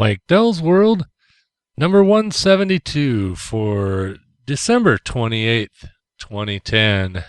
Mike Dell's World, number 172 for December 28th, 2010.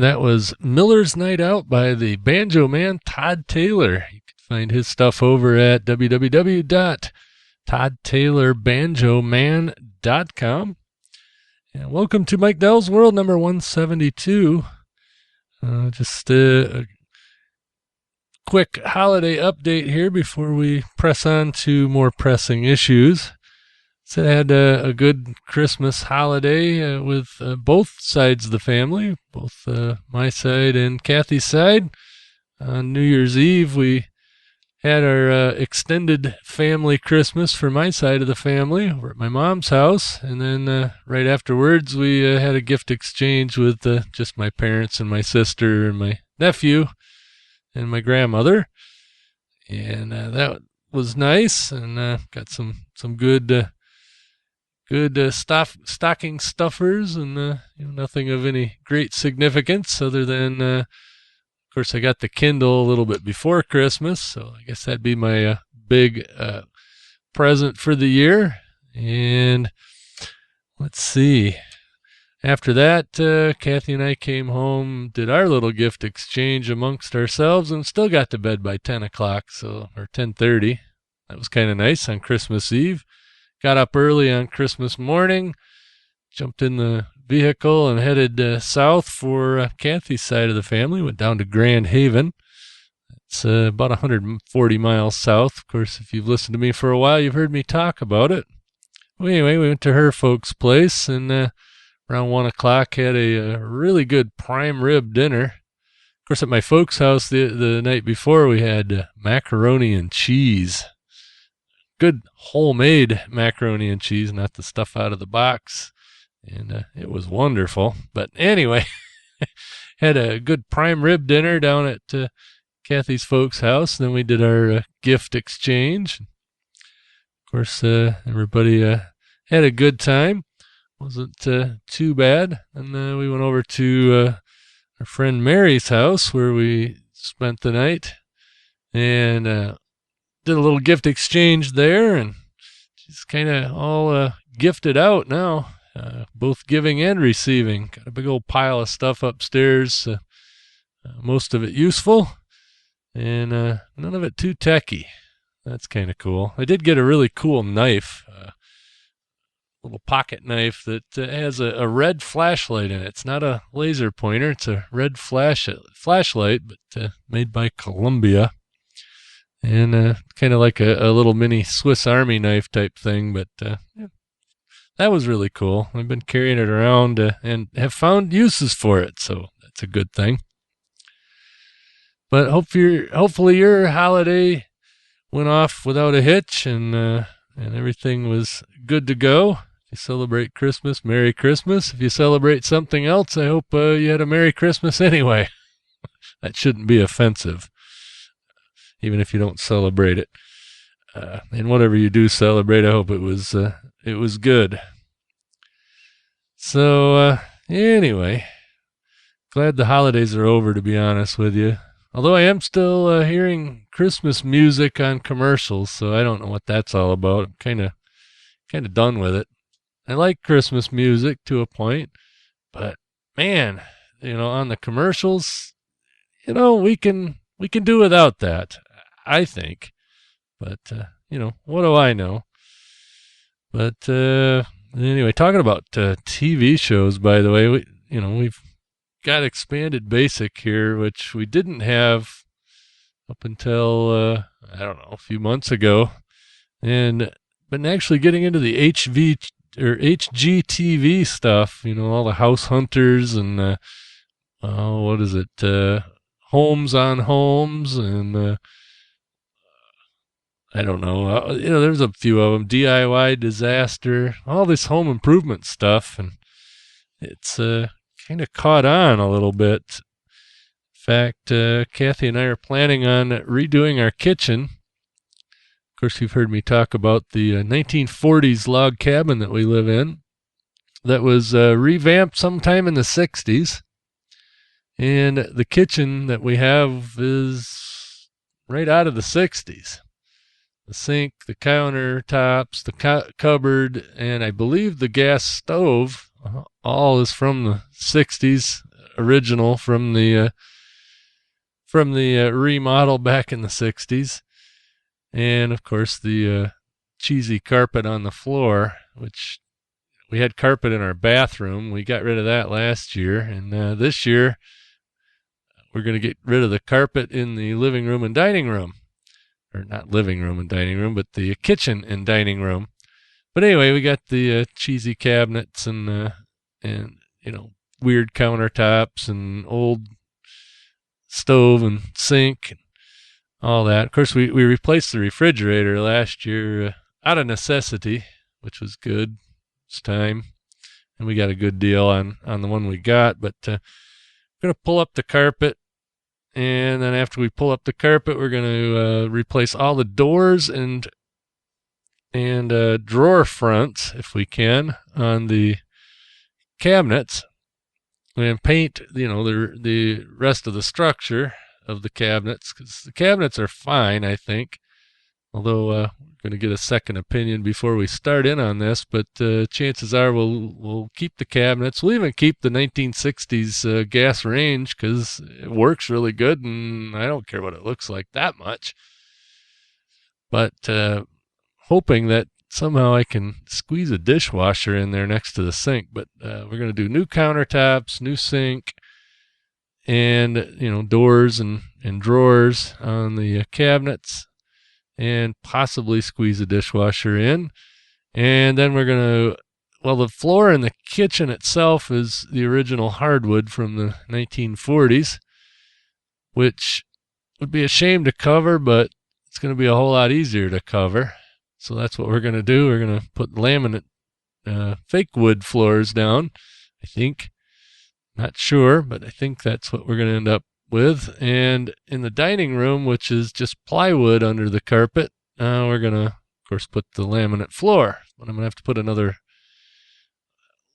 That was Miller's Night Out by the banjo man Todd Taylor. You can find his stuff over at www.toddtaylorbanjoman.com. And welcome to Mike Dell's World, number 172. Just a quick holiday update here before we press on to more pressing issues. So I had a good Christmas holiday with both sides of the family, both my side and Kathy's side. On New Year's Eve, we had our extended family Christmas for my side of the family over at my mom's house. And then right afterwards, we had a gift exchange with just my parents and my sister and my nephew and my grandmother. And that was nice, and got some good stocking stuffers, and nothing of any great significance other than, of course, I got the Kindle a little bit before Christmas, so I guess that'd be my big present for the year. And let's see. After that, Kathy and I came home, did our little gift exchange amongst ourselves, and still got to bed by 10 o'clock, or 10:30. That was kind of nice on Christmas Eve. Got up early on Christmas morning, jumped in the vehicle and headed south for Kathy's side of the family. Went down to Grand Haven. It's about 140 miles south. Of course, if you've listened to me for a while, you've heard me talk about it. Well, anyway, we went to her folks' place, and around 1 o'clock had a really good prime rib dinner. Of course, at my folks' house the night before, we had macaroni and cheese. good homemade macaroni and cheese, not the stuff out of the box. And it was wonderful. But anyway, had a good prime rib dinner down at Catie's folks' house. Then we did our gift exchange. Of course, everybody had a good time. Wasn't too bad. And we went over to our friend Mary's house where we spent the night and did a little gift exchange there. And she's kind of all gifted out now. Both giving and receiving. Got a big old pile of stuff upstairs, most of it useful, and none of it too techy. That's kind of cool. I did get a really cool knife, little pocket knife that has a red flashlight in it. It's not a laser pointer. It's a red flashlight, but made by Columbia, and kind of like a little mini Swiss Army knife type thing, but yeah. That was really cool. I've been carrying it around and have found uses for it, so that's a good thing. But hopefully your holiday went off without a hitch and everything was good to go. If you celebrate Christmas, Merry Christmas. If you celebrate something else, I hope you had a Merry Christmas anyway. That shouldn't be offensive, even if you don't celebrate it. And whatever you do celebrate, I hope it was good. So, anyway, glad the holidays are over, to be honest with you. Although I am still hearing Christmas music on commercials, so I don't know what that's all about. I'm kind of done with it. I like Christmas music to a point, but man, on the commercials, we can do without that, I think. But, what do I know? But anyway, talking about TV shows, by the way, we've got Expanded Basic here, which we didn't have up until, a few months ago. And been actually getting into the HGTV stuff, all the House Hunters and, what is it, Homes on Homes and... I don't know. There's a few of them. DIY Disaster, all this home improvement stuff, and it's kind of caught on a little bit. In fact, Catie and I are planning on redoing our kitchen. Of course, you've heard me talk about the 1940s log cabin that we live in that was revamped sometime in the 60s. And the kitchen that we have is right out of the 60s. The sink, the countertops, the cupboard, and I believe the gas stove, all is from the 60s, original from the remodel back in the 60s. And, of course, the cheesy carpet on the floor, which we had carpet in our bathroom. We got rid of that last year, and this year we're going to get rid of the carpet in the living room and dining room. Or not living room and dining room, but the kitchen and dining room. But anyway, we got the cheesy cabinets and weird countertops and old stove and sink and all that. Of course, we replaced the refrigerator last year out of necessity, which was good. It's time, and we got a good deal on the one we got. But we're gonna pull up the carpet. And then after we pull up the carpet, we're going to replace all the doors and drawer fronts, if we can, on the cabinets, and paint, the rest of the structure of the cabinets, because the cabinets are fine, I think. Although we're going to get a second opinion before we start in on this, but chances are we'll keep the cabinets. We'll even keep the 1960s gas range because it works really good, and I don't care what it looks like that much. But hoping that somehow I can squeeze a dishwasher in there next to the sink. But we're going to do new countertops, new sink, and doors and drawers on the cabinets, and possibly squeeze a dishwasher in. And then we're going to, the floor in the kitchen itself is the original hardwood from the 1940s, which would be a shame to cover, but it's going to be a whole lot easier to cover. So that's what we're going to do. We're going to put laminate fake wood floors down, I think. Not sure, but I think that's what we're going to end up with. And in the dining room, which is just plywood under the carpet, we're going to, of course, put the laminate floor. But I'm going to have to put another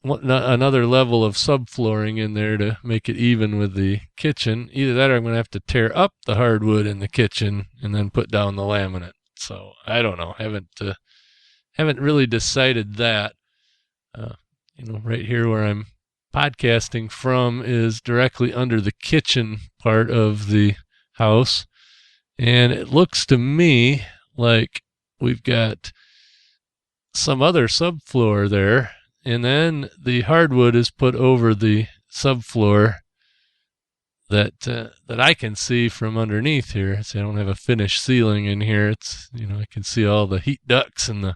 level of subflooring in there to make it even with the kitchen. Either that or I'm going to have to tear up the hardwood in the kitchen and then put down the laminate. So I don't know. Haven't really decided that. Right here where I'm podcasting from is directly under the kitchen part of the house. And it looks to me like we've got some other subfloor there. And then the hardwood is put over the subfloor that I can see from underneath here. So I don't have a finished ceiling in here. It's, I can see all the heat ducts and the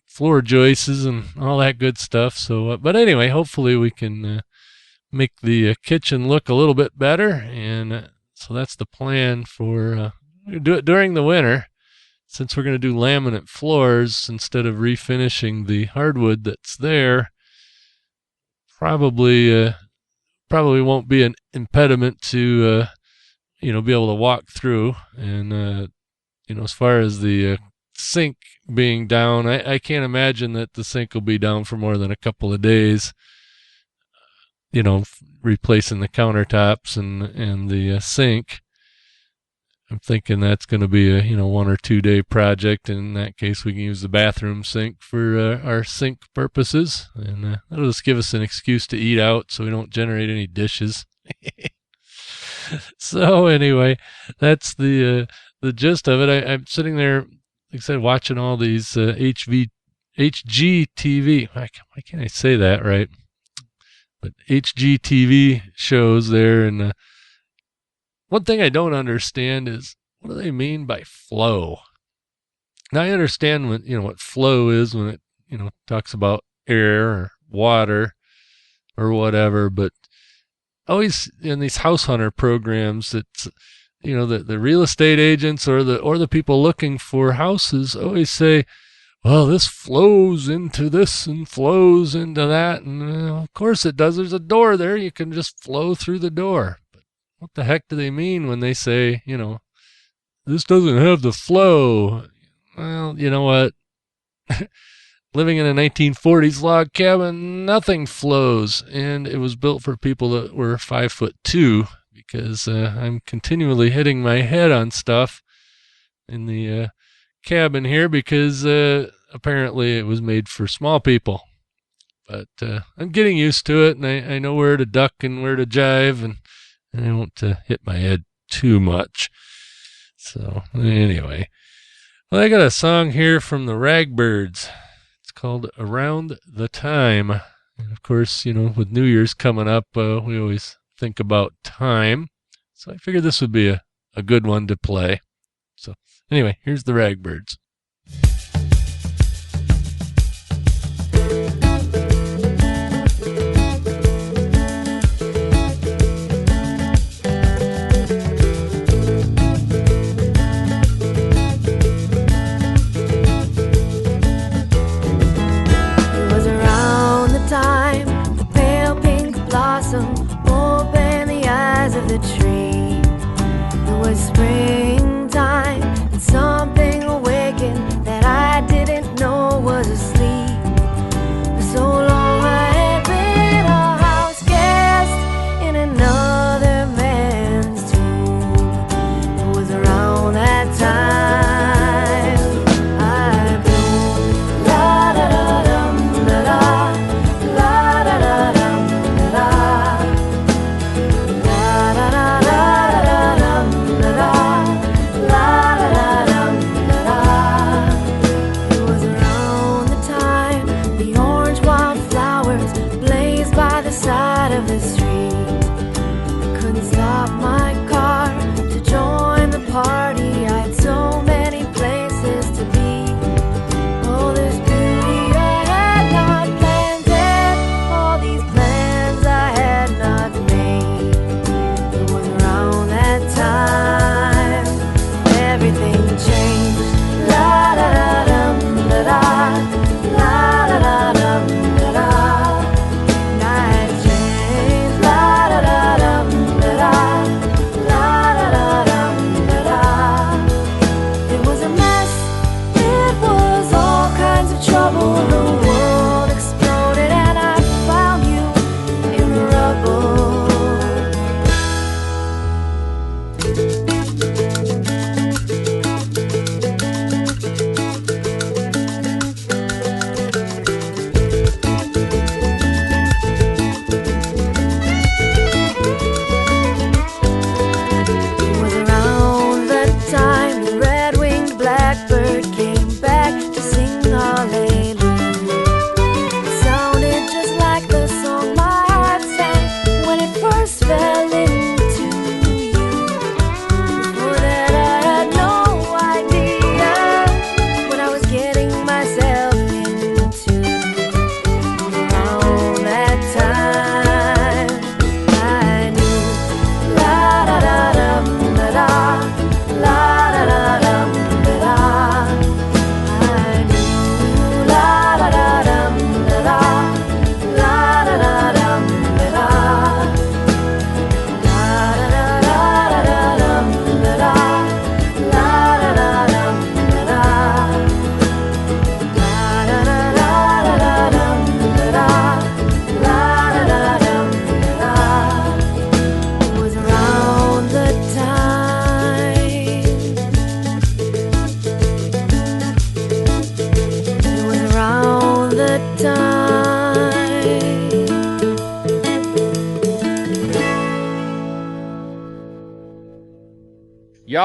floor joists and all that good stuff. So, but anyway, hopefully we can make the kitchen look a little bit better. And so that's the plan for do it during the winter. Since we're going to do laminate floors instead of refinishing the hardwood that's there, probably won't be an impediment to be able to walk through. And as far as the sink being down, I can't imagine that the sink will be down for more than a couple of days. Replacing the countertops and the sink. I'm thinking that's going to be a 1 or 2 day project. In that case, we can use the bathroom sink for our sink purposes, and that'll just give us an excuse to eat out, so we don't generate any dishes. So anyway, that's the gist of it. I'm sitting there, like I said, watching all these HGTV. Why can't I say that right? But HGTV shows there, and one thing I don't understand is, what do they mean by flow? Now I understand what flow is when it talks about air or water or whatever, but always in these house hunter programs, it's the real estate agents or the people looking for houses always say, well, this flows into this and flows into that, and of course it does. There's a door there; you can just flow through the door. What the heck do they mean when they say, this doesn't have the flow? Well, you know what? Living in a 1940s log cabin, nothing flows. And it was built for people that were 5'2", because I'm continually hitting my head on stuff in the cabin here because apparently it was made for small people. But I'm getting used to it, and I know where to duck and where to jive, and I don't want to hit my head too much. So anyway, well, I got a song here from the Ragbirds. It's called Around the Time. And of course, with New Year's coming up, we always think about time. So I figured this would be a good one to play. So anyway, here's the Ragbirds. The tree. It was springtime, and something awakened that I didn't know was asleep. For so long I had been a house guest in another man's tomb. It was around that time I bloomed. La da da dum da da, la da da dum da da. Side of the street, I couldn't stop my car to join the party. I had so many places to be. Oh, there's beauty I had not planted, all these plans I had not made. It was around that time everything changed. La da da.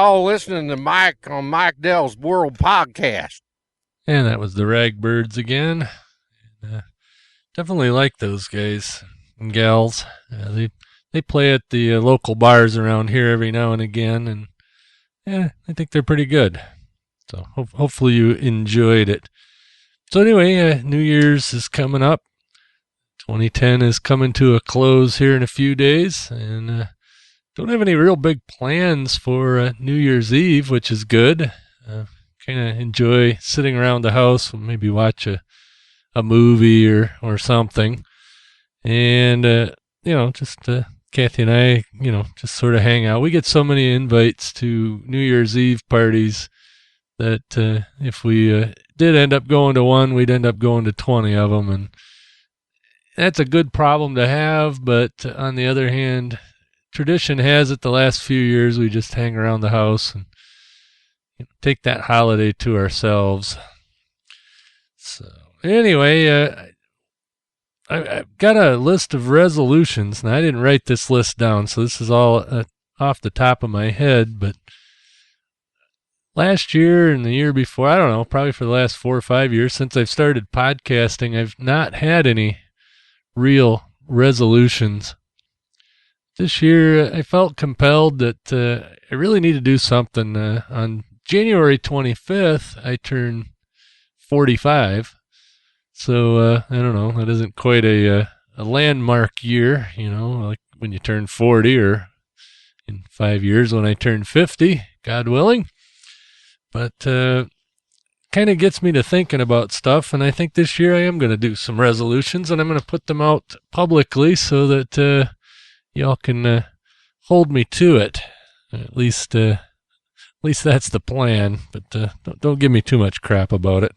all listening to Mike on Mike Dell's World Podcast. And that was the Ragbirds again. Definitely like those guys and gals. They play at the local bars around here every now and again, and I think they're pretty good. So hopefully you enjoyed it. So anyway, New Year's is coming up. 2010 is coming to a close here in a few days, and don't have any real big plans for New Year's Eve, which is good. Kind of enjoy sitting around the house, maybe watch a movie or something, and just Catie and I, just sort of hang out. We get so many invites to New Year's Eve parties that if we did end up going to one, we'd end up going to 20 of them, and that's a good problem to have. But on the other hand, tradition has it the last few years we just hang around the house and take that holiday to ourselves. So anyway, I've got a list of resolutions, and I didn't write this list down, so this is all off the top of my head. But last year and the year before, I don't know, probably for the last 4 or 5 years since I've started podcasting, I've not had any real resolutions. This year, I felt compelled that I really need to do something. On January 25th, I turned 45. So, I don't know, that isn't quite a landmark year, like when you turn 40, or in 5 years when I turn 50, God willing. But kind of gets me to thinking about stuff, and I think this year I am going to do some resolutions, and I'm going to put them out publicly so that y'all can hold me to it. At least that's the plan, but don't give me too much crap about it.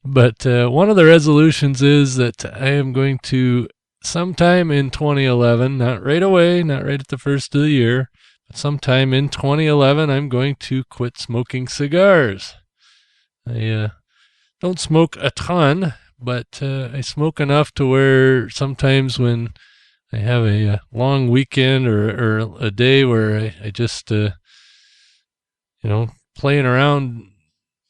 But one of the resolutions is that I am going to, sometime in 2011, not right away, not right at the first of the year, but sometime in 2011, I'm going to quit smoking cigars. I don't smoke a ton, but I smoke enough to where sometimes when I have a long weekend or a day where I just, playing around,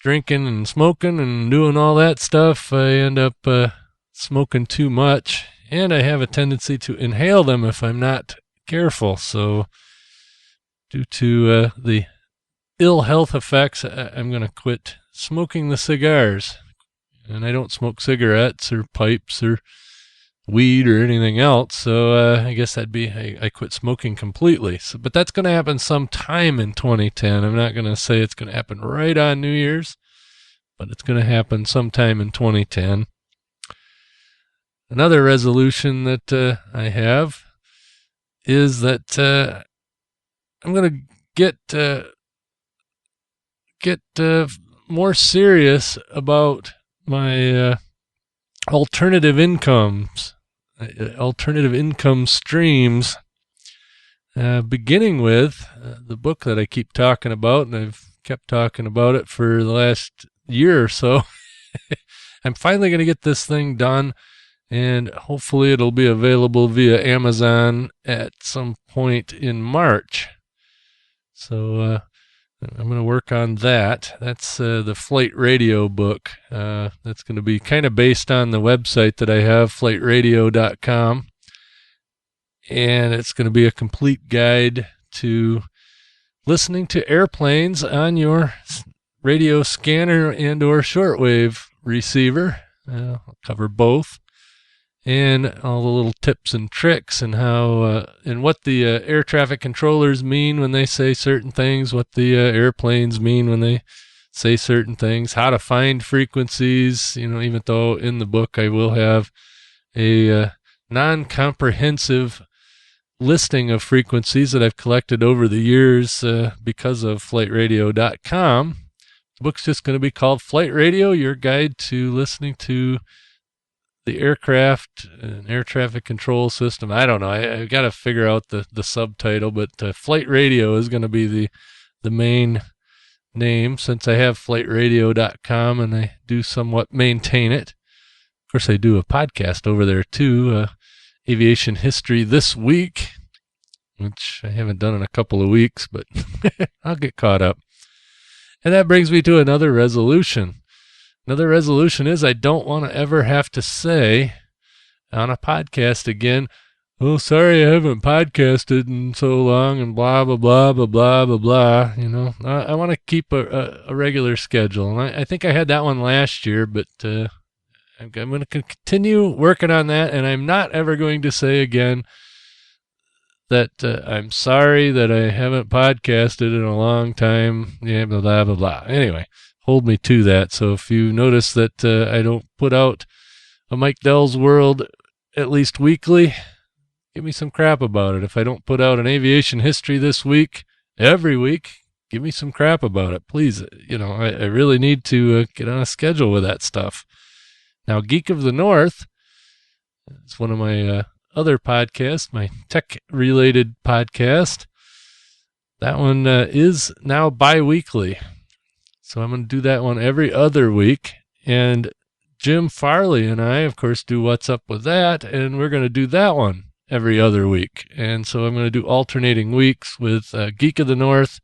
drinking and smoking and doing all that stuff, I end up smoking too much, and I have a tendency to inhale them if I'm not careful. So due to the ill health effects, I'm going to quit smoking the cigars. And I don't smoke cigarettes or pipes or weed or anything else, so I guess that'd be I quit smoking completely. So, but that's going to happen sometime in 2010. I'm not going to say it's going to happen right on New Year's, but it's going to happen sometime in 2010. Another resolution that I have is that I'm going to get more serious about my alternative income streams, beginning with the book that I keep talking about, and I've kept talking about it for the last year or so. I'm finally going to get this thing done, and hopefully it'll be available via Amazon at some point in March. So I'm going to work on that. That's the Flight Radio book. That's going to be kind of based on the website that I have, flightradio.com. And it's going to be a complete guide to listening to airplanes on your radio scanner and or shortwave receiver. I'll cover both. And all the little tips and tricks, and how and what the air traffic controllers mean when they say certain things, what the airplanes mean when they say certain things, how to find frequencies. Even though in the book I will have a non-comprehensive listing of frequencies that I've collected over the years because of flightradio.com. The book's just going to be called Flight Radio, Your Guide to Listening to the Aircraft and Air Traffic Control System. I don't know. I've got to figure out the subtitle, but Flight Radio is going to be the main name, since I have flightradio.com and I do somewhat maintain it. Of course, I do a podcast over there too, Aviation History This Week. which I haven't done in a couple of weeks, but I'll get caught up. And that brings me to another resolution. Another resolution is I don't want to ever have to say on a podcast again, "Oh, sorry, I haven't podcasted in so long," and blah, blah, blah, blah, blah, blah, blah. You know, I want to keep a regular schedule. And I think I had that one last year, but I'm going to continue working on that. And I'm not ever going to say again that I'm sorry that I haven't podcasted in a long time. Yeah, blah, blah, blah, blah. Anyway, hold me to that. So if you notice that I don't put out a Mike Dell's World at least weekly, give me some crap about it. If I don't put out an aviation history this week, every week, give me some crap about it. Please, you know, I really need to get on a schedule with that stuff. Now, Geek of the North is one of my other podcasts, my tech-related podcast. That one is now bi-weekly. So I'm going to do that one every other week. And Jim Farley and I, of course, do What's Up With That, and we're going to do that one every other week. And so I'm going to do alternating weeks with Geek of the North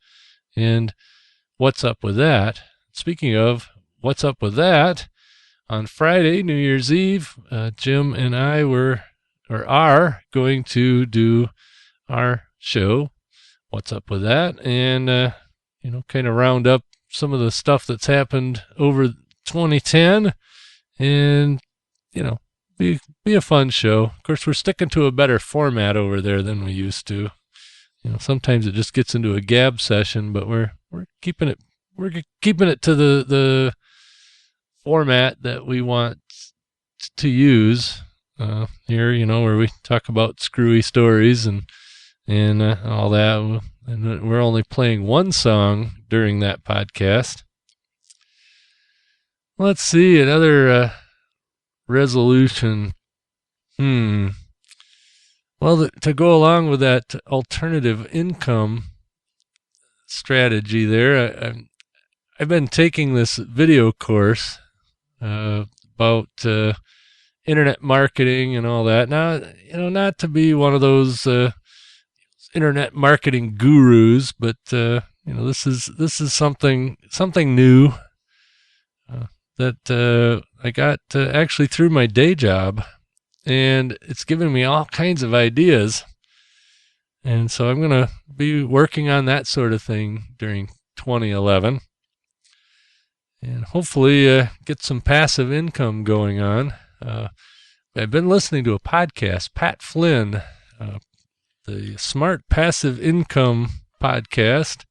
and What's Up With That. Speaking of What's Up With That, on Friday, New Year's Eve, Jim and I are going to do our show, What's Up With That, and, you know, kind of round up some of the stuff that's happened over 2010 and, you know, be a fun show. Of course, we're sticking to a better format over there than we used to. You know, sometimes it just gets into a gab session, but we're keeping it to the format that we want to use here, you know, where we talk about screwy stories and all that. And we're only playing one song during that podcast. Let's see, another resolution. Well, to go along with that alternative income strategy there, I've been taking this video course about internet marketing and all that. Now, you know, not to be one of those internet marketing gurus, but you know, this is something new that I got actually through my day job, and it's given me all kinds of ideas. And so I'm going to be working on that sort of thing during 2011. And hopefully get some passive income going on. I've been listening to a podcast, Pat Flynn, the Smart Passive Income podcast,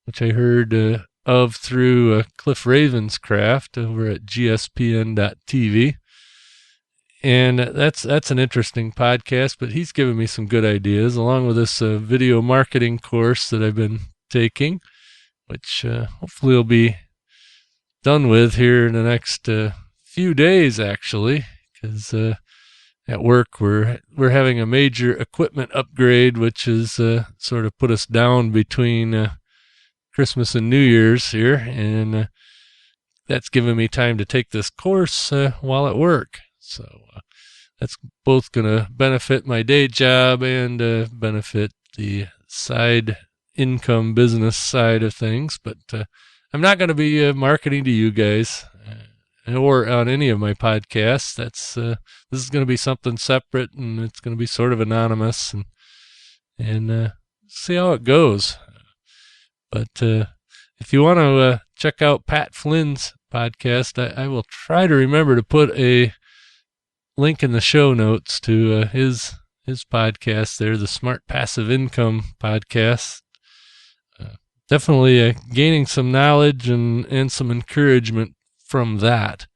which I heard of through Cliff Ravenscraft over at gspn.tv. And that's an interesting podcast, but he's given me some good ideas, along with this video marketing course that I've been taking, which hopefully will be done with here in the next few days, actually, because at work we're having a major equipment upgrade, which is sort of put us down between Christmas and New Year's here, and that's given me time to take this course while at work. So that's both going to benefit my day job and benefit the side income business side of things. But I'm not going to be marketing to you guys or on any of my podcasts. This is going to be something separate, and it's going to be sort of anonymous, and see how it goes. But if you want to check out Pat Flynn's podcast, I will try to remember to put a link in the show notes to his podcast there, the Smart Passive Income podcast. Definitely gaining some knowledge and some encouragement from that.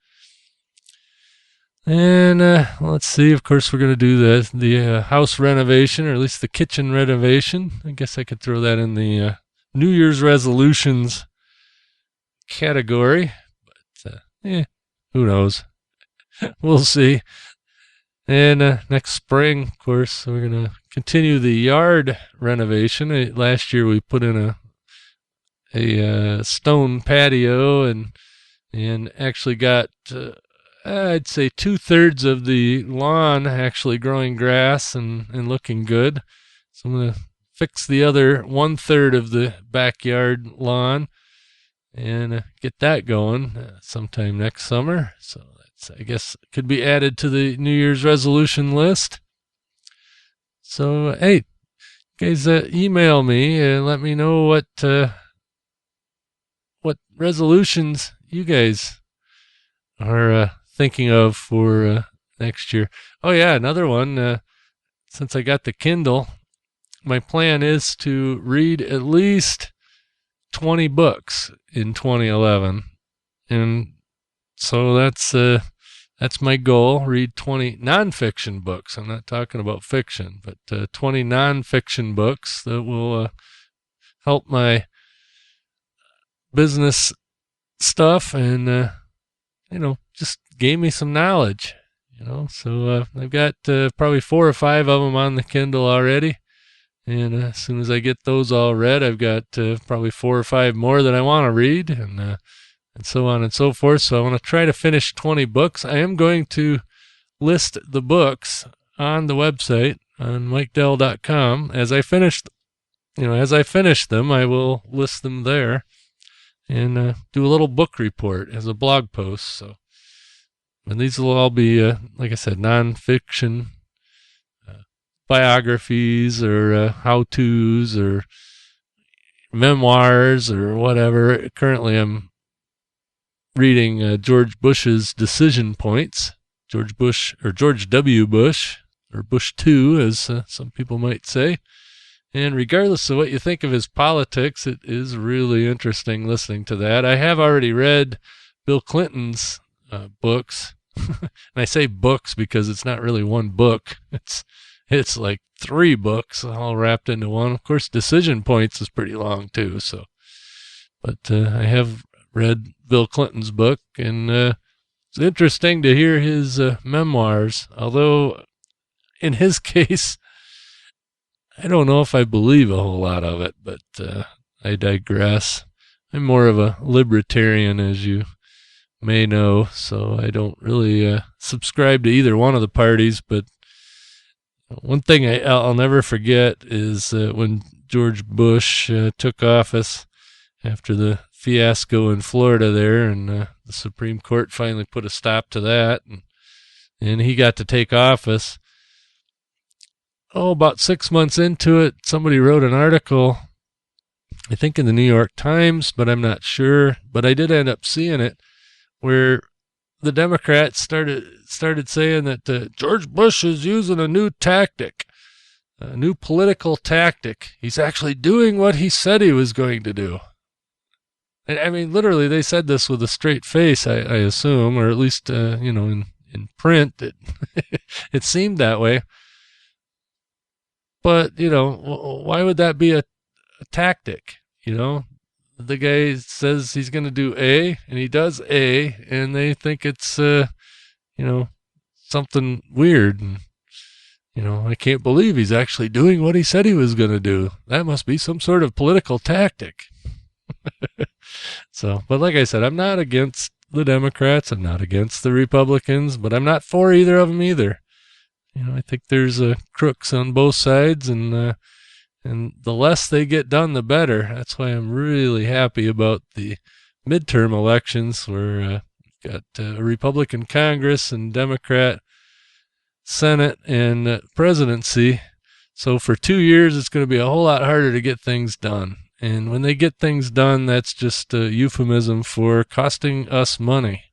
And let's see, of course, we're going to do the house renovation, or at least the kitchen renovation. I guess I could throw that in the New Year's resolutions category. But who knows? We'll see. And next spring, of course, we're going to continue the yard renovation. Last year we put in a stone patio and actually got I'd say 2/3 of the lawn actually growing grass and looking good. So I'm going to fix the other 1/3 of the backyard lawn and get that going sometime next summer. So that's, I guess, could be added to the New Year's resolution list. So, hey, guys, email me and let me know what resolutions you guys are thinking of for next year. Oh, yeah, another one. Since I got the Kindle, my plan is to read at least 20 books in 2011. And so that's my goal. Read 20 nonfiction books. I'm not talking about fiction, but 20 nonfiction books that will help my business stuff and, just gain me some knowledge. So I've got probably 4 or 5 of them on the Kindle already. And as soon as I get those all read, I've got probably 4 or 5 more that I want to read, and so on and so forth. So I want to try to finish 20 books. I am going to list the books on the website on mikedell.com. As I finish them, I will list them there and do a little book report as a blog post. So, and these will all be, like I said, nonfiction biographies or how-tos or memoirs or whatever. Currently, I'm reading George Bush's Decision Points. George W. Bush, or Bush 2, as some people might say. And regardless of what you think of his politics, it is really interesting listening to that. I have already read Bill Clinton's books. And I say books because it's not really one book. It's like 3 books all wrapped into one. Of course, Decision Points is pretty long too. So, but I have read Bill Clinton's book, and it's interesting to hear his memoirs. Although, in his case, I don't know if I believe a whole lot of it. But I digress. I'm more of a libertarian, as you may know, so I don't really subscribe to either one of the parties. But one thing I'll never forget is when George Bush took office after the fiasco in Florida there, and the Supreme Court finally put a stop to that, and he got to take office. About 6 months into it, somebody wrote an article, I think in the New York Times, but I'm not sure. But I did end up seeing it, where the Democrats started saying that George Bush is using a new tactic, a new political tactic. He's actually doing what he said he was going to do. And I mean, literally, they said this with a straight face, I assume, or at least, in print, it seemed that way. But, why would that be a tactic, The guy says he's going to do A, and he does A, and they think it's, something weird. And, I can't believe he's actually doing what he said he was going to do. That must be some sort of political tactic. So, but like I said, I'm not against the Democrats. I'm not against the Republicans, but I'm not for either of them either. I think there's crooks on both sides, and the less they get done, the better. That's why I'm really happy about the midterm elections, where we've got a Republican Congress and Democrat Senate and presidency. So for 2 years, it's going to be a whole lot harder to get things done. And when they get things done, that's just a euphemism for costing us money.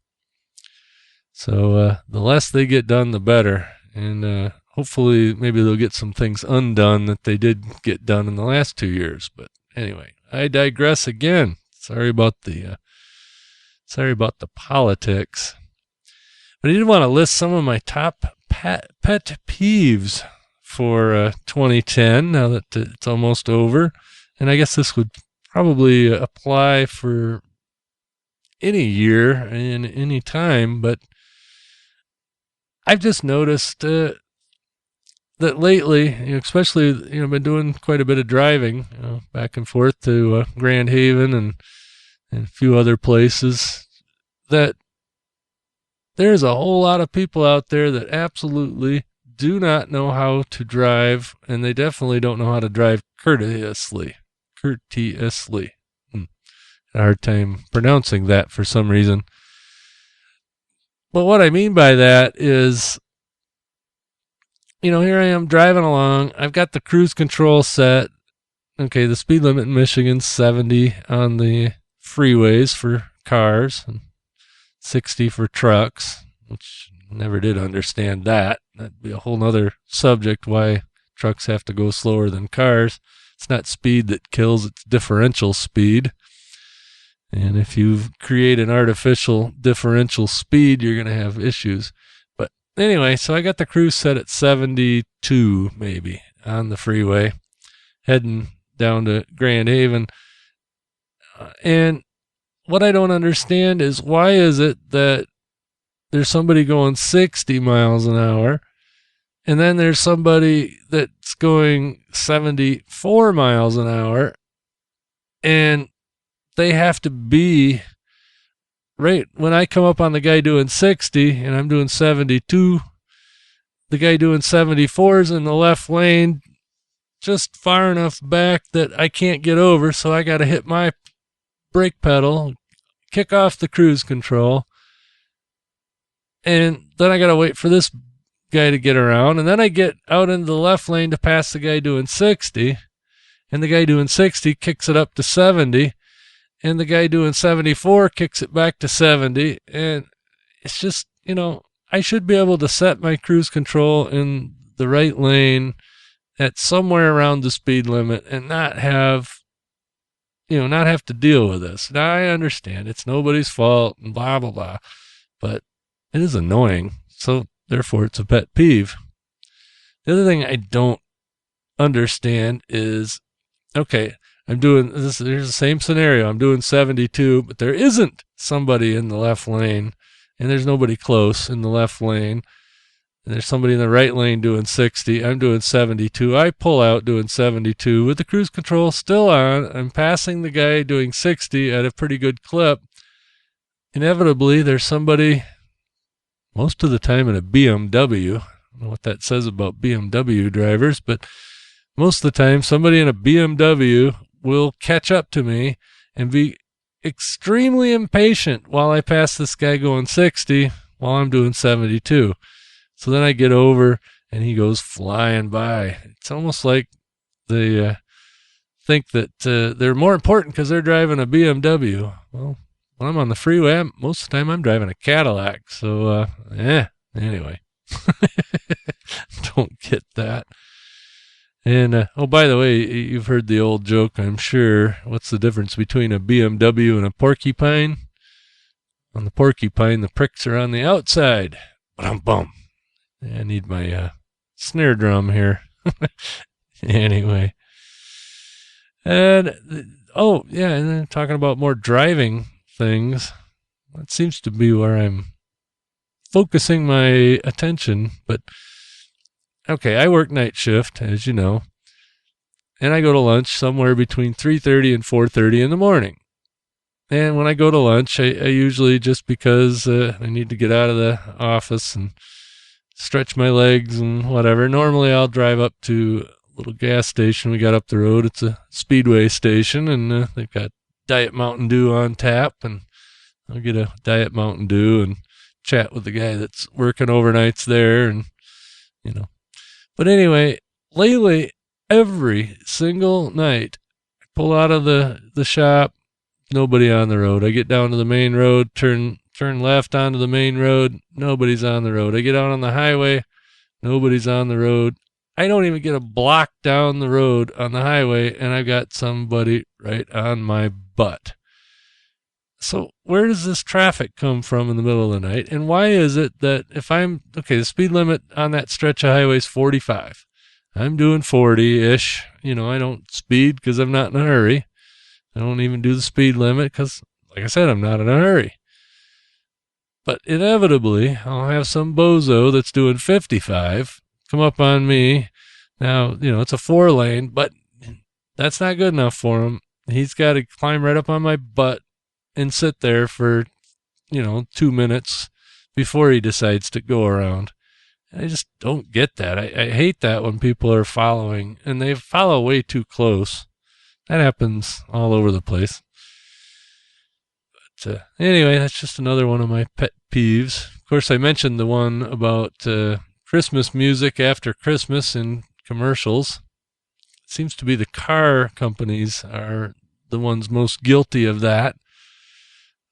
So the less they get done, the better. And hopefully maybe they'll get some things undone that they did get done in the last 2 years. But anyway, I digress again. Sorry about the politics. But I did want to list some of my top pet peeves for 2010, now that it's almost over. And I guess this would probably apply for any year and any time, but I've just noticed that lately, especially, I've been doing quite a bit of driving back and forth to Grand Haven and a few other places, that there's a whole lot of people out there that absolutely do not know how to drive, and they definitely don't know how to drive courteously. Courteously. A hard time pronouncing that for some reason. But what I mean by that is, here I am driving along. I've got the cruise control set. Okay, the speed limit in Michigan's 70 on the freeways for cars and 60 for trucks, which I never did understand that. That'd be a whole nother subject, why trucks have to go slower than cars. It's not speed that kills, it's differential speed. And if you create an artificial differential speed, you're going to have issues. But anyway, so I got the cruise set at 72 maybe on the freeway, heading down to Grand Haven. And what I don't understand is, why is it that there's somebody going 60 miles an hour, and then there's somebody that's going 74 miles an hour, and they have to be right when I come up on the guy doing 60 and I'm doing 72, the guy doing 74 is in the left lane just far enough back that I can't get over, so I got to hit my brake pedal, kick off the cruise control, and then I got to wait for this guy to get around, and then I get out into the left lane to pass the guy doing 60, and the guy doing 60 kicks it up to 70, and the guy doing 74 kicks it back to 70, and it's just, I should be able to set my cruise control in the right lane at somewhere around the speed limit and not have to deal with this. Now, I understand it's nobody's fault and blah, blah, blah, but it is annoying. So therefore it's a pet peeve. The other thing I don't understand is, okay, I'm doing this. Here's the same scenario. I'm doing 72, but there isn't somebody in the left lane, and there's nobody close in the left lane. And there's somebody in the right lane doing 60. I'm doing 72. I pull out doing 72 with the cruise control still on. I'm passing the guy doing 60 at a pretty good clip. Inevitably, there's somebody, most of the time in a BMW. I don't know what that says about BMW drivers, but most of the time somebody in a BMW will catch up to me and be extremely impatient while I pass this guy going 60 while I'm doing 72. So then I get over and he goes flying by. It's almost like they think that they're more important because they're driving a BMW. Well, when I'm on the freeway, most of the time I'm driving a Cadillac. So, anyway. Don't get that. And, by the way, you've heard the old joke, I'm sure. What's the difference between a BMW and a porcupine? On the porcupine, the pricks are on the outside. Bum. I need my snare drum here. Anyway. And, and then talking about more driving things. That seems to be where I'm focusing my attention. But, okay, I work night shift, as you know. And I go to lunch somewhere between 3:30 and 4:30 in the morning. And when I go to lunch, I usually, just because I need to get out of the office and stretch my legs and whatever, normally I'll drive up to a little gas station we got up the road. It's a Speedway station, and they've got Diet Mountain Dew on tap, and I'll get a Diet Mountain Dew and chat with the guy that's working overnights there, and But anyway, lately, every single night, I pull out of the shop, nobody on the road. I get down to the main road, turn left onto the main road, nobody's on the road. I get out on the highway, nobody's on the road. I don't even get a block down the road on the highway, and I've got somebody right on my butt. So where does this traffic come from in the middle of the night? And why is it that if the speed limit on that stretch of highway is 45. I'm doing 40-ish. I don't speed because I'm not in a hurry. I don't even do the speed limit because, like I said, I'm not in a hurry. But inevitably, I'll have some bozo that's doing 55 come up on me. Now, it's a 4-lane, but that's not good enough for him. He's got to climb right up on my butt and sit there for, 2 minutes before he decides to go around. I just don't get that. I hate that when people are following, and they follow way too close. That happens all over the place. But anyway, that's just another one of my pet peeves. Of course, I mentioned the one about Christmas music after Christmas in commercials. It seems to be the car companies are the ones most guilty of that.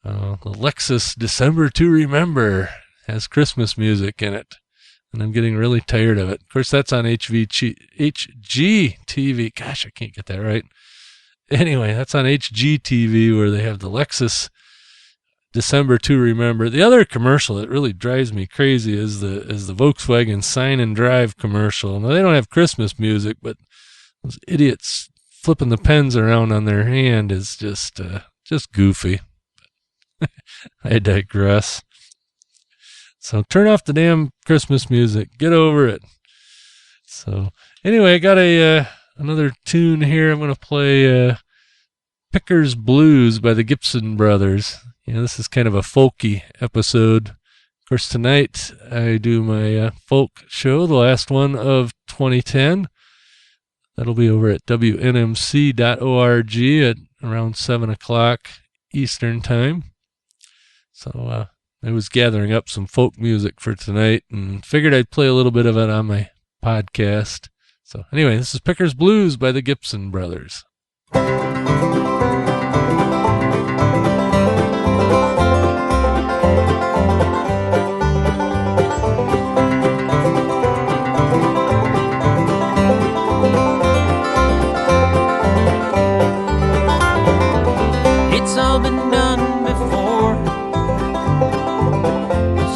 The Lexus December to Remember has Christmas music in it, and I'm getting really tired of it. Of course, that's on HGTV. Gosh, I can't get that right. Anyway, that's on HGTV where they have the Lexus December to Remember. The other commercial that really drives me crazy is the Volkswagen Sign and Drive commercial. Now, they don't have Christmas music, but those idiots flipping the pens around on their hand is just goofy. I digress. So turn off the damn Christmas music. Get over it. So anyway, I got another tune here. I'm going to play Picker's Blues by the Gibson Brothers. This is kind of a folky episode. Of course, tonight I do my folk show, the last one of 2010. That'll be over at WNMC.org at around 7 o'clock Eastern Time. So I was gathering up some folk music for tonight and figured I'd play a little bit of it on my podcast. So anyway, this is Picker's Blues by the Gibson Brothers. It's all been done before.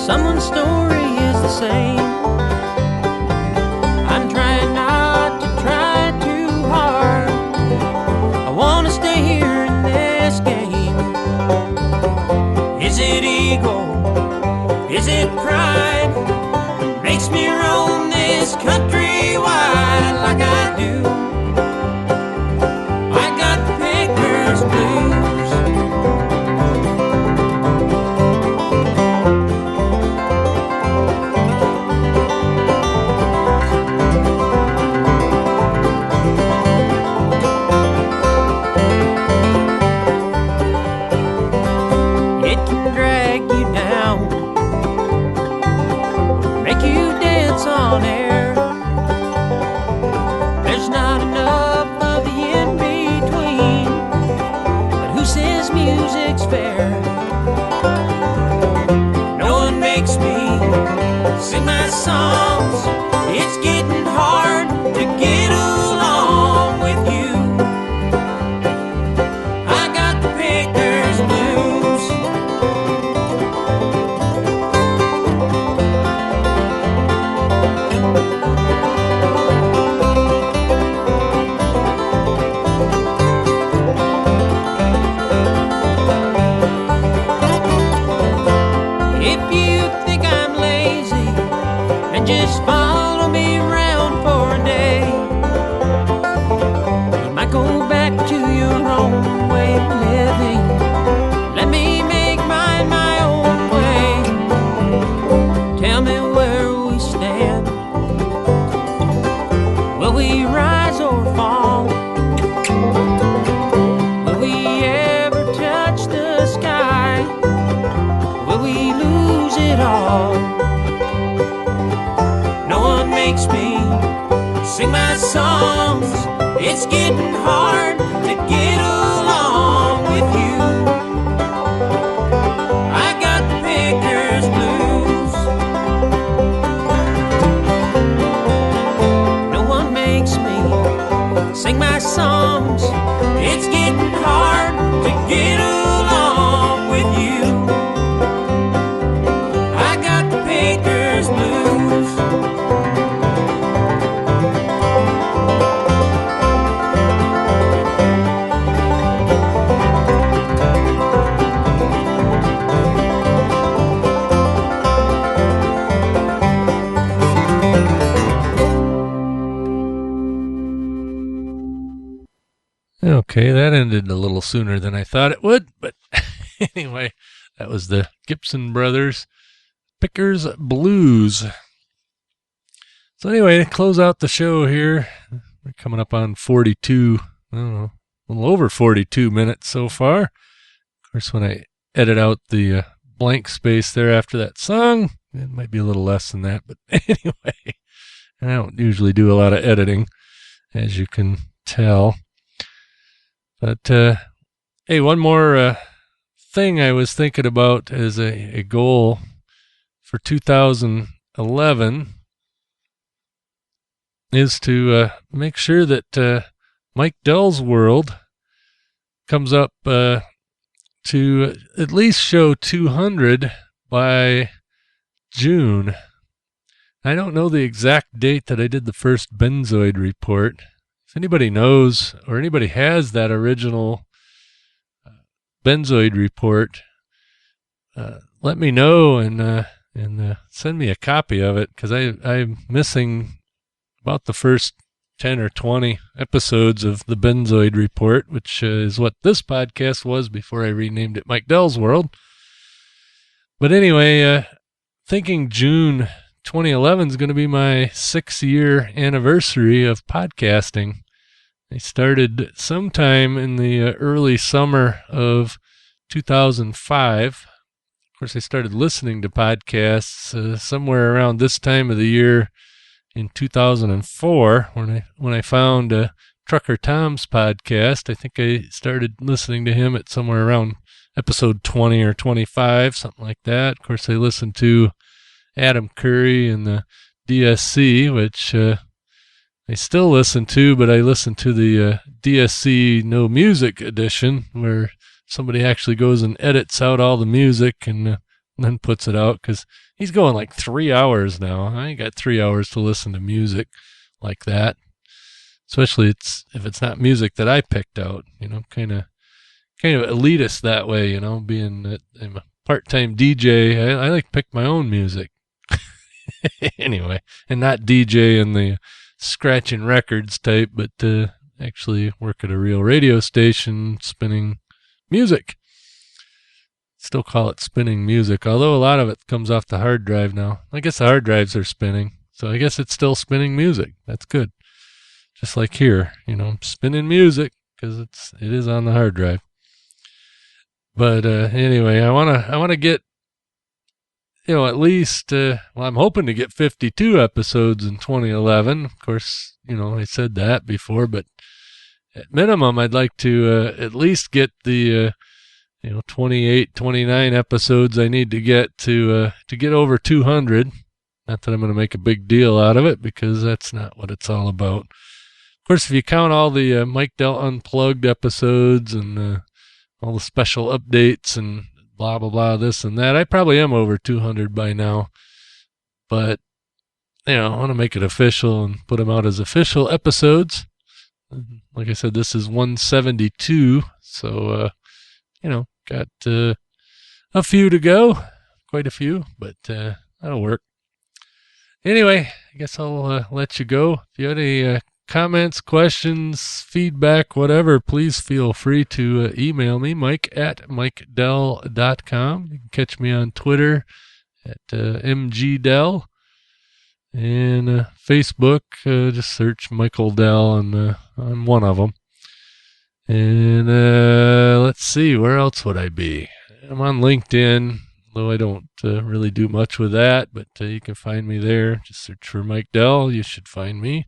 Someone's story is the same. I'm trying not to try too hard. I want to stay here in this game. Is it ego? Is it pride? Makes me roam this country wide like I do. I got the Picker's Blues. On air, there's not enough of the in-between, but who says music's fair? No one makes me sing my songs. It's getting hard to get along with you. I got the Picker's Blues. Just follow me around for a day. You might go back to your own way of living. Let me make mine my own way. Tell me where we stand. Will we rise or fall? Will we ever touch the sky? Will we lose it all? Makes me sing my songs. It's getting hard to get along with you. I got the Picker's Blues. No one makes me sing my songs. It's getting hard to get along with you. I got the Picker's Blues. Okay, that ended a little sooner than I thought it would, but anyway, that was the Gibson Brothers, Picker's Blues. So anyway, to close out the show here, we're coming up on 42, I don't know, a little over 42 minutes so far. Of course, when I edit out the blank space there after that song, it might be a little less than that. But anyway, I don't usually do a lot of editing, as you can tell. But hey, one more thing I was thinking about as a goal for 2011 is to make sure that Mike Dell's World comes up to at least show 200 by June. I don't know the exact date that I did the first Benzoid report. If anybody knows or anybody has that original Benzoid report, let me know and send me a copy of it, because I'm missing about the first 10 or 20 episodes of the Benzoid report, which is what this podcast was before I renamed it Mike Dell's World. But anyway, thinking June 2011 is going to be my 6-year anniversary of podcasting. I started sometime in the early summer of 2005. Of course, I started listening to podcasts somewhere around this time of the year in 2004 when I found Trucker Tom's podcast. I think I started listening to him at somewhere around episode 20 or 25, something like that. Of course, I listened to Adam Curry and the DSC, which I still listen to, but I listen to the DSC No Music edition, where somebody actually goes and edits out all the music and then puts it out, because he's going like 3 hours now. I ain't got 3 hours to listen to music like that, especially if it's not music that I picked out. Kind of elitist that way. Being that I'm a part-time DJ, I like to pick my own music. Anyway, and not DJ in the scratching records type, but actually work at a real radio station spinning music. Still call it spinning music, although a lot of it comes off the hard drive now. I guess the hard drives are spinning, so I guess it's still spinning music. That's good. Just like here, spinning music, because it is on the hard drive. But anyway, I want to get, at least, I'm hoping to get 52 episodes in 2011. Of course, I said that before, but at minimum, I'd like to at least get the 28, 29 episodes I need to get over 200. Not that I'm going to make a big deal out of it, because that's not what it's all about. Of course, if you count all the Mike Dell Unplugged episodes and all the special updates and blah, blah, blah, this and that, I probably am over 200 by now. But, I want to make it official and put them out as official episodes. Like I said, this is 172, so, got a few to go. Quite a few, but that'll work. Anyway, I guess I'll let you go. If you have any comments, questions, feedback, whatever, please feel free to email me, mike@mikedell.com. You can catch me on Twitter at mgdell. And Facebook, just search Michael Dell on one of them. And let's see, where else would I be? I'm on LinkedIn, though I don't really do much with that, but you can find me there. Just search for Mike Dell. You should find me. You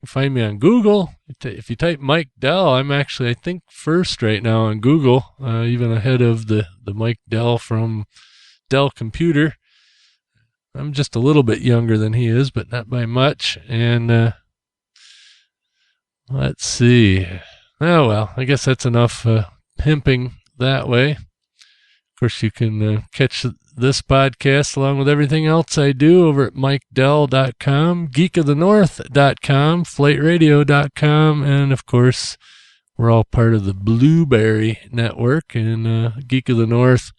can find me on Google. If you type Mike Dell, I'm actually, I think, first right now on Google, even ahead of the Mike Dell from Dell Computer. I'm just a little bit younger than he is, but not by much. And let's see. Oh, well, I guess that's enough pimping that way. Of course, you can catch this podcast along with everything else I do over at mikedell.com, geekofthenorth.com, flightradio.com, and, of course, we're all part of the Blueberry Network, and Geek of the North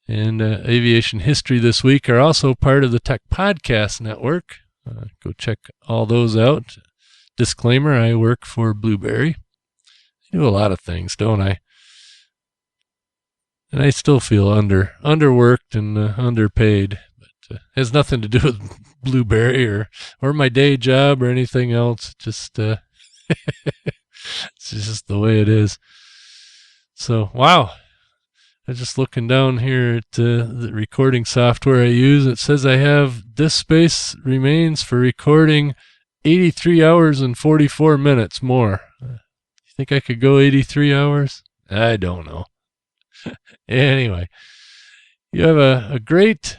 and Aviation History This Week are also part of the Tech Podcast Network. Go check all those out. Disclaimer, I work for Blueberry. I do a lot of things, don't I? And I still feel underworked and underpaid. But has nothing to do with Blueberry or my day job or anything else. Just it's just the way it is. So, wow. I'm just looking down here at the recording software I use. It says I have disk space remains for recording 83 hours and 44 minutes more. You think I could go 83 hours? I don't know. Anyway, you have a great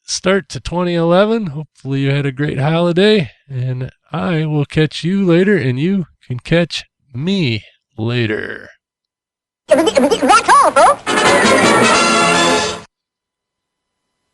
start to 2011. Hopefully you had a great holiday, and I will catch you later, and you can catch me later. That's all, folks.